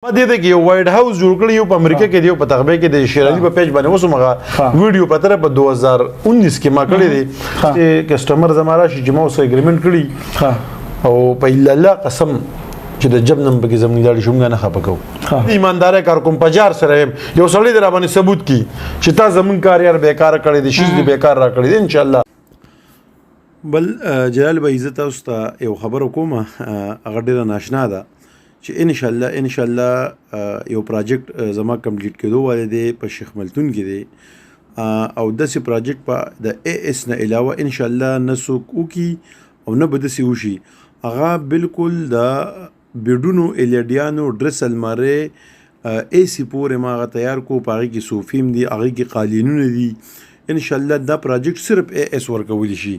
ما دې ته کې یو وایټ هاوس جوړ کړی یو په امریکا کې دی په تغبه کې د شیرالي په پیج باندې اوس مغه ویډیو په طرف په 2019 کې ما کړی دی چې کسٹمر زماره شي چې ما اوس اګریمنت کړی او په الله قسم چې د جب نم بګي زمونږ داړي شومګه نه خپکو ایماندار کار کوم پجار سره یو سړی در باندې ثبوت کی چې تا زمون کار یار بیکار کړی دی شیز دی بیکار را کړی دی ان شاء الله. بل جلال بھائی عزت اوس ته یو خبر کومه هغه ډیره ناشنا ده چې ان شاء الله یو پروجیکټ زما کمپلیټ کېدو والے دی په شیخ ملتون کې دی او داسې پروجیکټ په د اے اس نه علاوه ان شاء الله نه څوک وکي او نه به داسې وشي. هغه بالکل د بیډونو الیډیانو ډرس الماره اے سی پورې ما هغه تیار کو په هغې کې صوفیم دي هغې کې قالینونه دي ان شاء الله دا پروجیکټ صرف اے اس ورکولی شي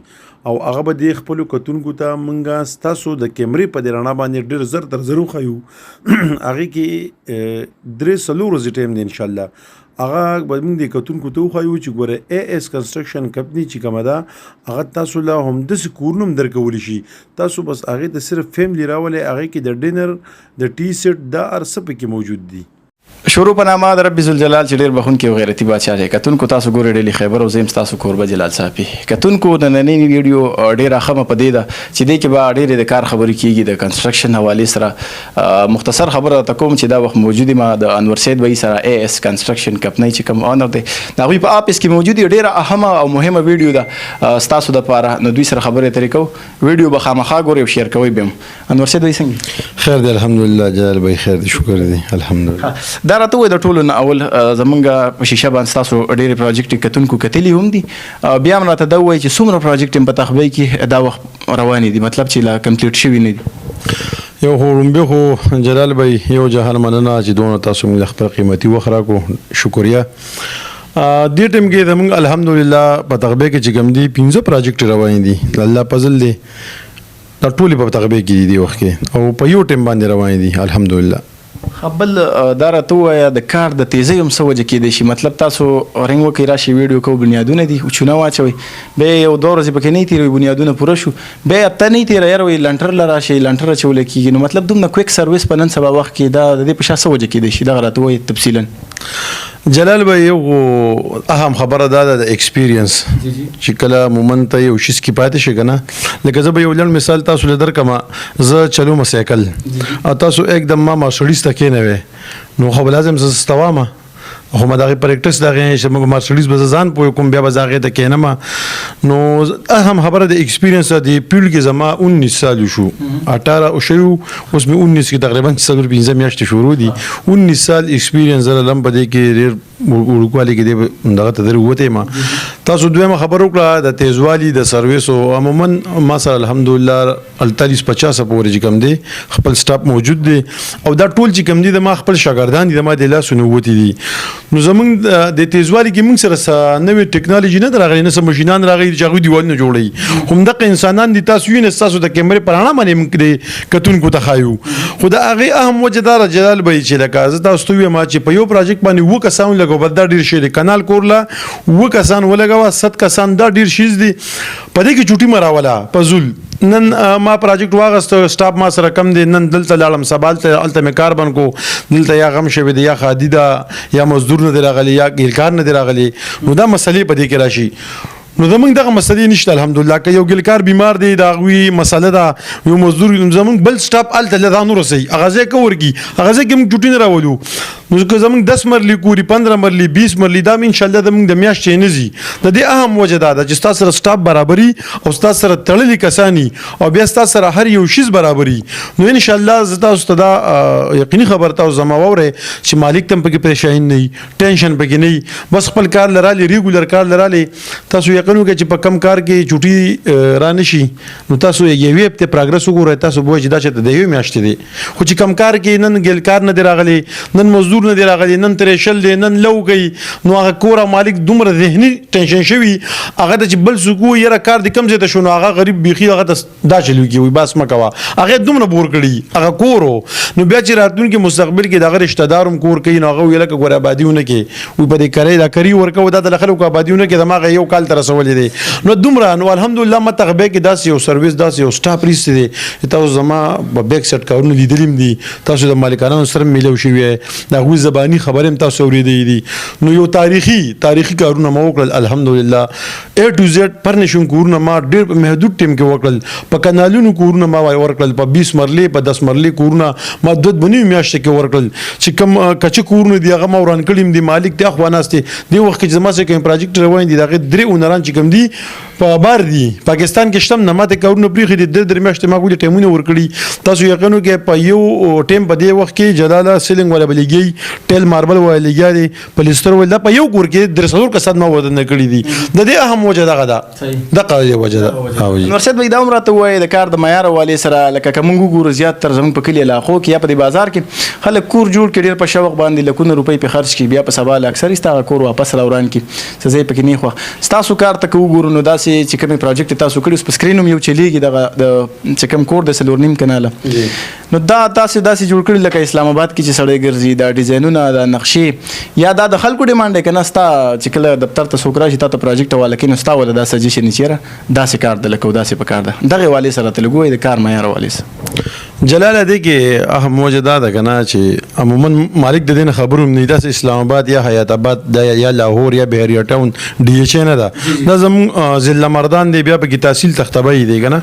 او هغه به د خپلو کتونکو ته مونږه ستاسو د کیمرې په دې رڼا باندې ډېر زر تر زر وښیو هغې کې 3-4 ورځې ټایم دی ان شاء الله هغه به موږ د کتونکو ته وښیو چې ګوره اے اس کنسټرکشن کمپني چې کومه ده هغه تاسو له همداسې کورونه هم درکولی شي. تاسو بس هغې ته صرف فیملی راولئ هغې کې د ډینر د ټي سیټ دا هر څه پکې موجود دي. شروع په نامه د رب ذوالجلال چې ډېر بخونکی او غیرتي بادشاه دی. کتونکو تاسو ګورئ ډیلی خیبر او زه یم ستاسو کوربه جلال صافي. کتونکو نننۍ ویډیو ډېره ښه په دې ده چې دې کې به ډېرې د کار خبرې کېږي د کنسټرکشن حوالې سره. مختصر خبره راته کوم چې دا وخت موجود یم د انور سید بھائی سره اے اس کنسټرکشن کمپنۍ چې کوم اونر دی د هغوی په آفس کې موجود یو ډېره اهمه او مهمه ویډیو ده ستاسو دپاره. نو دوی سره خبرې اترې کوو ویډیو به خامخا ګورئ او شیر کوئ به هم. انور سید بھائی څنګه خیر دی الحمدلله. جلال بھائی خیر دی شکر دی الحمدلله. دا راته ووایه د ټولو اول زمونږ په شیشه باندې ستاسو ډېرې پروجیکټ کتونکو کتلي هم دي بیا هم راته دا ووایي چې څومره پروجیکټ په تخبۍ کې دا وخت روانې دي مطلب چې لا کمپلیټ شوي نه دي. یو خو لومبې خو جلال بھائی یو جهان مننه چې دونه تاسو موږ خپل قیمتي وخت راکړو شکریه. دې ټیم کې زموږ الحمدلله په تخبۍ کې چې کوم دي 15 پروجیکټ روان دي الله فضل دی دا ټولې په تخبۍ کې دي وخت کې او په یو ټیم باندې روان دي الحمدلله. بل دا راته ووایه د کار د تیزۍ هم څه وجه کېدی شي مطلب تاسو رنګ وکئ راشئ ویډیو کوو بنیادونه دي چونه واچوئ بیا یو 2 ورځې پکې نه تېروي بنیادونه پوره شو بیا هفته نه تېره یاره وایي لنټر له راشئ لنټر اچولی کېږي نو مطلب دومره کویک سروس په نن سبا وخت کې دا د دې په شا څه وجه کېدی شي دغه راته ووایي تفصیلا. جلال بھائی یو اهم خبره دا ده د ایکسپیرینس چې کله مومن ته یو شیز کې پاتې شي که نه لکه زه به یو لنډ مثال تاسو له درکړم زه چلوم سایکل او تاسو एकदम ما مرسډیز ته کېنوې نو خو به لازم زه ستوامه خو ما دغې پریکټس دغې چې موږ مرسډیز به زه ځان پوه کوم بیا به زه هغې ته کېنم نو اهم خبره د ایکسپیرینس د پیل کې زما 19 سال شو 18 شو اوس مې 19 کې تقریبا 4-5 میاشتې شروع دي 19 سال ایکسپیرینس زه لم په دې کې ډېر وړوکوالي کې دی دغه ته در ووتی ما تاسو دویمه خبر وکړه د تیزوالي د سرویسو عموما ما سره الحمدلله 48-50 پورې چې کوم دی خپل سټاپ موجود دی او دا ټول چې کوم دي د ما خپل شاګردان دي د ما د لاسو نه ووتي دي. نو زمونږ د تیزوالي کې موږ سره نوې ټیکنالوژي نه راغلي نه څه ماشینان راغلي چې هغوی دیوالونه جوړوي همدغه انسانان دي تاسو وینئ ستاسو د کیمرې په رڼا باندې موږ د کتونکو ته ښایو خو د هغې اهم وجه دا ده جلال بھائی چې لکه زه تاسو ته ووایم چې په یو پروجیکټ باندې 7 کسان ولګوه بل دا ډېر شی دی کنال کورله 7 کسان ولګوه 7 کسان دا ډېر شیز دی په دې کې چوټي مه راوله په زول نن ما پروجیکټ واغسته سټاپ ما سره کم دی نن دلته لاړم سبا هلته مې کار بند کو دلته یا غم شوی دی یا خادي ده یا مزدور نه دی راغلی یا ګیلکار نه دی راغلی نو دا مسلې په دې کې راشي. نو زمونږ دغه مسلې نشته الحمدلله که یو ګیلکار بیمار دی د هغوی مسله ده یو مزدور زمونږ بل سټاپ هلته له دا نه رسوي هغه ځای که ورکي هغه ځای کې موږ چوټي نه راولو نو که زمونږ 10 مرلي کوري 15 مرلي 20 مرلي دا انشاءالله زمونږ د میاشتې نه ځي. د دې اهم وجه دا ده چې ستا سره سټاپ برابري او ستا سره تړلي کساني او بیا ستا سره هر یو شیز برابري نو انشاءالله زه تاسو ته دا یقیني خبر تاسو زما واورئ چې مالک ته هم پکې پریشاني نه وي ټینشن پکې نه وي بس خپل کار لرالې ریګولر کار لرالې تاسو یقین وکړئ چې په کم کار کې چوټي را نه شي نو تاسو یوې هفتې پروګرس وګورئ تاسو به وایئ چې دا چېرته د یوې میاشتې دی خو چې کم کار کې نن ګیلکار نه دی راغلی نن مزدور دور نه دی راغلی نن ترې شل دی نن لو کوي نو هغه کور مالک دومره ذهني ټینشن شوي هغه ته چې بل سکو یره کار د کم ځای ته شو نو هغه غریب بیخي هغه ته دا چلوي کوي بس مکوا هغه دومره بور کړي هغه کورو نو بیا چې راتلونکي مستقبل کې دغه رشتہ داروم کور کوي نو هغه ویل کې ګور آبادیونه کې وي په دې کړی دا کری ورکو دا د خلکو آبادیونه کې دماغ یو کال تر رسولې دي نو دومره نو الحمدلله متغبه کې داسې یو سرویس داسې یو سټاف ریس دي تاسو زما په بیک سټ کارونه لیدلم دي تاسو د مالکانو سره ملو شوی دا غوي زبانی خبرم تاسو اوریدې دي نو یو تاریخي کارونه مو وکړل الحمدلله A to Z پرنشون کورونه ما ډېر محدود ټیم کې وکړل په کانالونو کورونه ما ورکړل په 20 مرلې په 10 مرلې کورونه ما دود بنی میاشت کې ورکړل چې کوم کچ کورونه دی هغه ما وران کړم دی مالک ته خواناسته دی وخت چې زما سره کوم پروجیکټ روان دي دغه درې اونران چې کوم دي په بار دي پاکستان کې شتم نه ماته کورونه پریخي دي د میاشت ما ګولې ټیمونه ورکړي تاسو یقینو کې په یو ټیم په دی وخت کې جلاله سیلینګ ولا بلیږي ټیل ماربل ولا لګیاري پلیستر ولا په یو کور کې درسور کسات ما ودن کړی دي د دې اهم وجه دغه دغه وجه ده نورشد بھائی دا عمره ته وای د کار د معیار والي سره لکه کوم ګورو زیات تر زمون په کلی علاقو کې یا په بازار کې خلک کور جوړ کړي په شوق باندې لکونه روپۍ په خرج کړي بیا په سبا اکثر استا کور واپس راوران کې سزې پکې نه خو تاسو کار ته وګورو نو داسې چې کوم پروجیکټ تاسو کړی په سکرینوم یو چلیږي د چې کوم کور د سلورنیم کناله نو دا تاسو داسې جوړ کړی لکه اسلام آباد کې چې سړی ګرځي دا ډیزاینونه د نقشې یا د خلکو ډیمانډ کنه ستا چې کله دفتر ته سوکرا شي تاسو پروجیکټ والا کې نو ستا ولا دا سجیشن چیرې داسې کار د لکه داسې په کار ده دغه والی سره تلګوي د کار معیار والی سره جلاله دی کې اهم موجوده ده کنه چې عموما مالک د دین خبرو نه داس اسلام آباد یا حیات آباد یا لاهور یا بهریا ټاون ډي ایچ نه ده دا زم ضلع مردان دی بیا په تحصیل تختبای دی کنه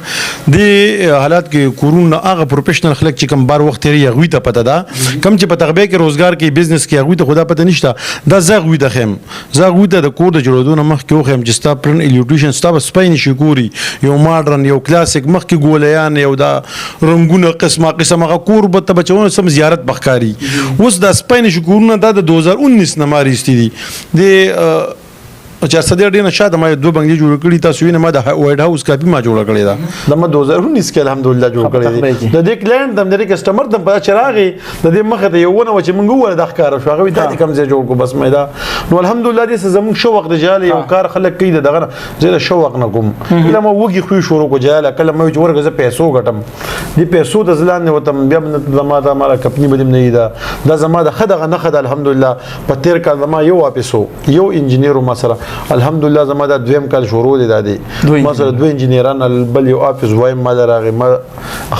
دی حالات کې کورونا هغه پروفیشنل خلک چې کم بار وخت لري غوي ته پته ده کم چې په تغبه کې روزګار کې بزنس کې غوي ته خدا پته نشته دا زغوي د خیم زغوي د کور د جوړولو مخ کې خو هم چې ستا پرن الیوټیشن ستا سپاین شګوري یو ماډرن یو کلاسیک مخ کې ګولیان یو دا رنگونه قسمه کور به ته بچونه سم زیارت بخکاری اوس د سپاین شګورونه د 2019 نمبر استې دي چې صدر ډینه شاده ما دوه بنگلې جوړ کړی تاسو وینئ ما د وایټ هاوس کاپی ما جوړ کړی دا د ما 2019 کې الحمدلله جوړ کړی د دې کلاینټ د دې کسٹمر د په چراغي د دې مخه ته یو ونه چې مونږ وره د ښکار شو هغه د کم ځای جوړ کو بس مې دا نو الحمدلله دې زمون شو وخت جاله یو کار خلک کوي دغه زه شو وخت نه کوم کله ما وږي خو شروع کو جاله کله ما ورګه پیسو غټم دې پیسو د ځلان نه وتم بیا زما د مال کمپنی بدیم نه دا زما د خدغه نه خد الحمدلله په تیر کال زما یو واپسو یو انجینیر ما سره الحمدلله زما د دویم کال شروع دي د دې ما سره دوه انجینیران بل یو افیس وایم ما راغی ما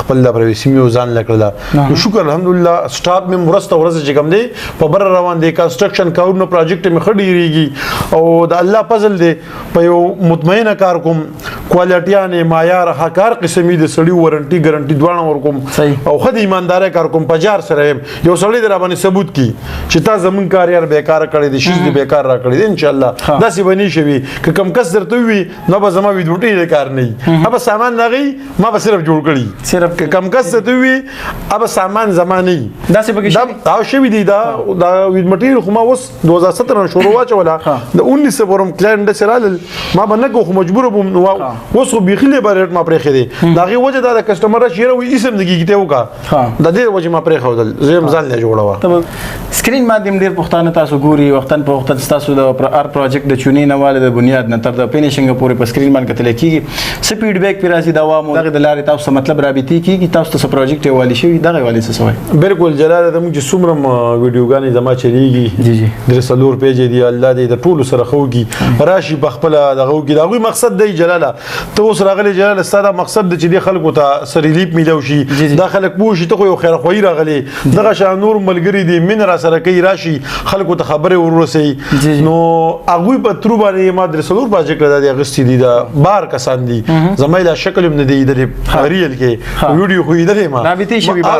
خپل د پرویسی میو ځان لکړه نو شکر الحمدلله سټاف مې مرسته ورسره چې کوم دی په بر روان دي کنستراکشن کارونو پروجیکټ مې خډيريږي او د الله فضل دی په یو مطمئنه کار کوم کوالټیانه معیار حکار قسمي د سړی وارنټي ګارانټي دوانه ور کوم او خدای ایماندار کار کوم پجار سره یو سړی در باندې ثبوت کی چې تا زمون کار یار بیکار کړی دي شیز دي بیکار را کړی دي ان شاء الله داسې بنی شوی که کم کس درته وي نو به زما ویډیوټي کار نه اب سامان نغی ما به صرف جوړ کړی صرف که کم کس درته وي اب سامان زمانه داسې بګی دا شوی دی دا ویډ مټیریل خو ما اوس 2017 شروع واچولا د 19 فورم کلاینټ سره ما باندې خو مجبور بوم نو اوس خو بيخلې بارټ ما پرې خېده داغه وجه دا کسٹمر شیره وي اسم دګی کیته وکا د دې وجه ما پرې خودل زم ځان نه جوړوا تمام سکرین مادیم ډیر پښتانه تاسو ګوري وختن په وخت تاسو د ار پروجیکټ د چونی نه والے د بنیاد نه تر د فینیشینګ پورې په سکرین باندې کتل کیږي سپیډ بیک پر راځي دا وامو دغه د لارې تاسو مطلب رابطي کیږي تاسو ته پروجیکټ والی شي دغه والی څه سوای بالکل جلال د موږ څومره ویډیوګانې زما چلیږي جی جی در سلور پیج دی الله دې د ټولو سره خوږي راشي بخپل دغه وګي دغه مقصد دی جلاله ته اوس راغلی جلاله ستاسو مقصد د چې دی خلکو ته سریلیپ میلو شي دا خلک پوه شي ته یو خیر خوې راغلی دغه شان نور ملګری دی من را سره کوي راشي خلکو ته خبره ورسي نو هغه په تر باندې ما در سلور پروجیکټ د اغستی دی دا بار کسان دي زمایله شکل هم نه دی د ریل کې ویډیو خو یې ما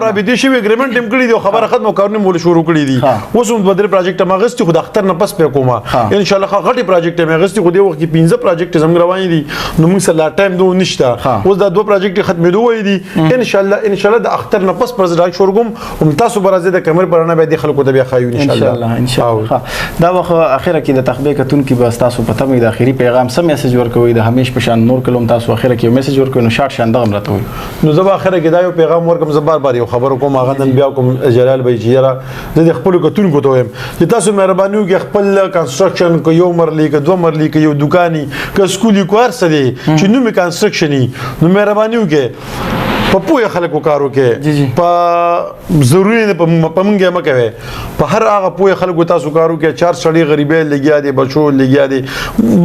رابطي شوی اګریمنت هم کړی دی خبره ختمه کارونه مول شروع کړی دي اوس هم بدر پروجیکټ ما غستی خو د اختر نه پس په کومه ان شاء الله غټي پروجیکټ ما غستی خو دی وخت 15 پروجیکټ زموږ روان دي نو موږ سره لا ټایم دوه نشته اوس دا دوه پروجیکټ ختمېدو وای دي ان شاء الله د اختر نه پس پر ځای شورګم هم تاسو برازه د کمر پر نه به د خلکو ته بیا خایو ان شاء الله دا وخت اخره کې د تخبیه کتون کې بس تاسو په تمه د اخیری پیغام سم میسج ورکوي د همیش په شان نور کلم تاسو اخره کې میسج ورکوي نو شارټ شان دغه راته وي نو زه اخره کې دا یو پیغام ورکوم زه بار بار یو خبر کوم هغه نن بیا کوم جلال بھائی چیرې د خپل کتون کو ته ويم چې تاسو مهرباني وکړئ خپل کنستراکشن کو یو مرلی کو دوه مرلی کو یو دکاني کو سکولي کو هر څه دي چې نو می کنستراکشني نو مهرباني وکړئ په پوهه خلکو کارو کې په ضروري نه په منګه مکوي په هر هغه پوهه خلکو تاسو کارو کې چار سړی غریبې لګیا دي بچو لګیا دي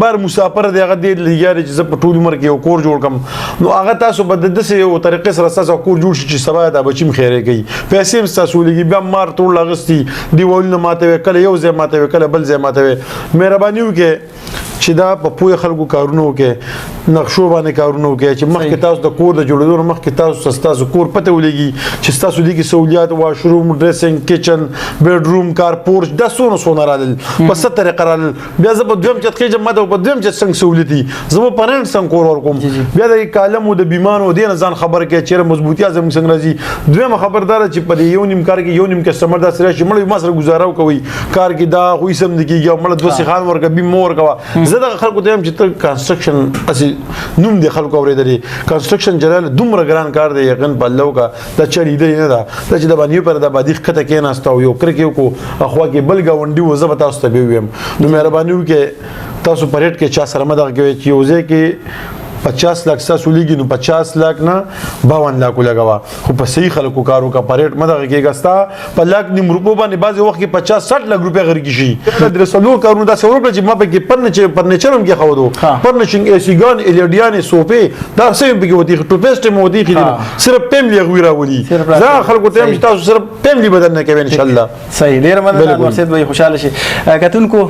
بار مسافر دی هغه دی لګیا دي چې په ټول عمر کې یو کور جوړ کم نو هغه تاسو په دسه یو طریقې سره تاسو کور جوړ شي چې سبا د بچیم خیره کوي پیسې هم تاسو لګي بیا مار ټول لغستي دیوالونه ماته کله یو ځای ماته کله بل ځای ماته مهرباني وکړئ چې دا په پوهه خلکو کارونه وکړي نقشو باندې کارونه وکړي چې مخکې تاسو د کور د جوړولو مخکې تاسو کور پته ولګي چې تاسو دي کې سہولیات واشروم ډریسینګ کچن بیډروم کار پورچ د سونه رالل په ست طریقه رالل بیا زه په دویم چت کې جمع ده په دویم چت څنګه سہولتي زه په پرنټ څنګه کور ورکوم بیا د کالم د بیمانو د ځان خبر کې چیرې مضبوطیا زموږ څنګه راځي دویم خبردار چې په یو نیم کار کې یو نیم کسٹمر دا سره چې مړ ما سره گزارو کوي کار کې دا خو سم نه کیږي مړ دوه سخان ورکه بیم مور کوا زه د خلکو ته هم چې کنستراکشن اسی نوم دی خلکو اورېدلې کنستراکشن جلال دومره ګران کار دی یقین په الله کا دا چړې دی نه دا چې د باندې پر د بادی خطه کې ناستو یو کرکیو کو اخوا کې بل گاونډي و زه تاسو ته ویم نو مهرباني وکړئ تاسو پریډ کې چا سره مدغه کوي چې یوځه کې 50 लाख تاسو لګي نو 50 लाख نه 52 लाख لګوا خو په صحیح خلکو کارو کا پریټ مدغه کېګستا په لاک نیم روپو باندې بعض وخت کې 50-60 लाख روپیا غرقي شي د رسولو کارونه دا څور چې ما په کې فرنیچرم کې خو دو فرنیشنګ اسی ګان الیډیان سوپې دا سیم په کې وتی ټوپسټ مو دی خې صرف پملی غویرا ولي زه خلکو ته چې تاسو صرف پملی بدل نه کوي ان شاء الله صحیح ډیر مننه ورسید به خوشاله شي کتونکو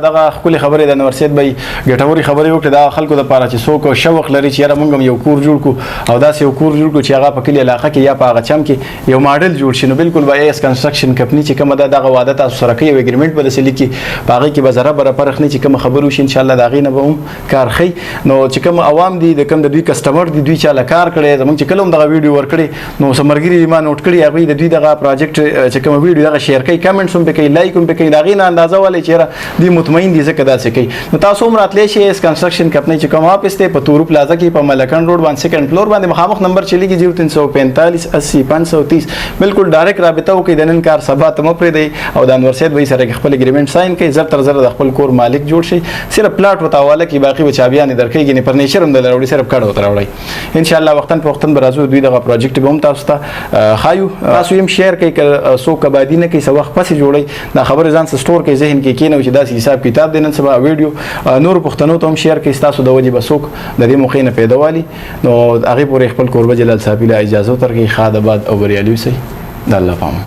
دغه خپل خبره د ورسید به ګټوري خبره وکړه دا خلکو د پاره چې څوک شوق لري چې یاره مونږ یو کور جوړ کو او داسې یو کور جوړ کو چې هغه په کلی علاقه کې یا په هغه چم کې یو ماډل جوړ شي نو بالکل به ایس کنستراکشن کمپنی چې کومه دغه وعده تاسو سره کوي اګریمنت به سلی کې په هغه کې به زره بره پرخ نه چې کوم خبرو شي ان شاء الله دا غینه به هم کار خي نو چې کوم عوام دي د کوم د دوی کسٹمر دي دوی چاله کار کړي زمونږ چې کلم دغه ویډیو ور کړي نو سمرګری ما نوٹ کړي هغه د دوی دغه پروجیکټ چې کوم ویډیو دغه شیر کوي کمنټس هم کوي لایک هم کوي دا غینه اندازه والے چیرې دی مطمئن دي ځکه دا څه کوي نو تاسو هم راتلی شي اس کنستراکشن کمپنی چې کوم اپ استه په تورو پلازا کې په ملکن روډ باندې سیکنډ فلور باندې مخامخ نمبر چلیږي 0345 80 530 بالکل ډایرکټ رابطه وکړئ د نن کار سبا ته مو پرې دی او د انور سید وای سره خپل اګریمنت ساين کوي زر تر زر د خپل کور مالک جوړ شي صرف پلاټ وتاواله کې باقي بچابيان درکېږي نه فرنیچر هم د لروړي صرف کډو تراوړي ان شاء الله وختن په وختن برازو دوی دغه پروجیکټ به هم تاسو ته خایو تاسو هم شیر کوي سو کبادی نه کوي سو وخت پسې جوړي دا خبر ځان سټور کوي ذهن کې کینو چې دا حساب کتاب دینن سبا ویډیو نور پښتنو ته هم شیر کوي تاسو د وجه بسوک د دې مخې نه پیداوالي نو هغه پورې خپل کوربه جلال صاحب له اجازه ترګي خاطر بعد او بریالي سي د الله پام